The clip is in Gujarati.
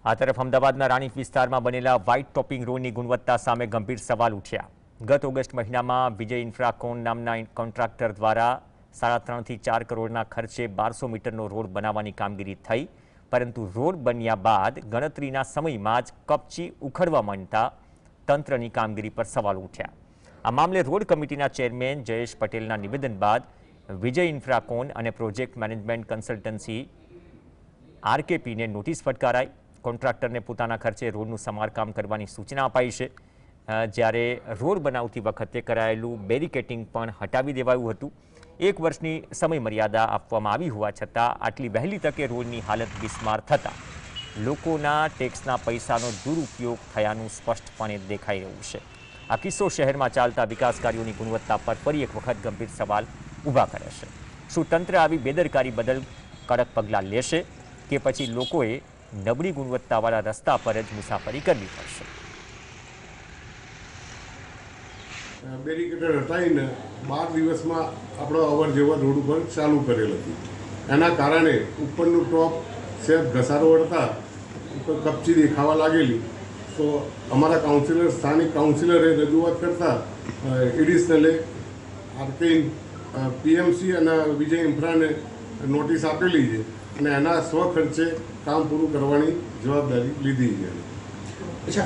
આ તરફ અમદાવાદના રાણીપ વિસ્તારમાં બનેલા વ્હાઇટ ટોપિંગ રોડની ગુણવત્તા સામે ગંભીર સવાલ ઉઠ્યા। ગત ઓગસ્ટ મહિનામાં વિજય ઇન્ફ્રાકોન નામના કોન્ટ્રાક્ટર દ્વારા 3.5 થી 4 કરોડના ખર્ચે 1200 મીટરનો રોડ બનાવવાની કામગીરી થઈ, પરંતુ રોડ બન્યા બાદ ગણતરીના સમયમાં જ કપચી ઉખડવા માંડતા તંત્રની કામગીરી પર સવાલ ઉઠ્યા। આ મામલે રોડ કમિટીના ચેરમેન જયેશ પટેલના નિવેદન બાદ વિજય ઇન્ફ્રાકોન અને પ્રોજેક્ટ મેનેજમેન્ટ કન્સલ્ટન્સી આરકેપીને નોટિસ ફટકારાઈ। કોન્ટ્રાક્ટરને પોતાના ખર્ચે રોડનું સમારકામ કરવાની સૂચના અપાઈ છે, જ્યારે રોડ બનાવતી વખતે કરાયેલું બેરિકેટિંગ પણ હટાવી દેવાયું હતું। 1 વર્ષની સમય મર્યાદા આપવામાં આવી હોવા છતાં આટલી વહેલી તકે રોડની હાલત બિસ્માર થતાં લોકોના ટેક્સના પૈસાનો દુરુપયોગ થયાનું સ્પષ્ટપણે દેખાઈ રહ્યું છે। આ કિસ્સો શહેરમાં ચાલતા વિકાસ કાર્યોની ગુણવત્તા પર ફરી એક વખત ગંભીર સવાલ ઊભા કરે છે। શું તંત્ર આવી બેદરકારી બદલ કડક પગલાં લેશે કે પછી લોકોએ નબળી ગુણવત્તાવાળા રસ્તા પર જ મુસાફરી કરવી પડશે? બેરિકેડ હટાવીને 12 દિવસમાં આપણો અવર જવર રોડ ઉપર ચાલુ કરેલ હતી। એના કારણે ઉપરનું ટોપ સેફ ઘસારો વળતા ઉપર કપચી દેખાવા લાગેલી, તો અમારા કાઉન્સિલર સ્થાનિક કાઉન્સિલરે રજૂઆત કરતાં એડિશનલે આરકે પીએમસી અને વિજય ઇન્ફ્રાને નોટિસ આપેલી છે અને એના સ્વખર્ચે કામ પૂરું કરવાની જવાબદારી લીધી છે।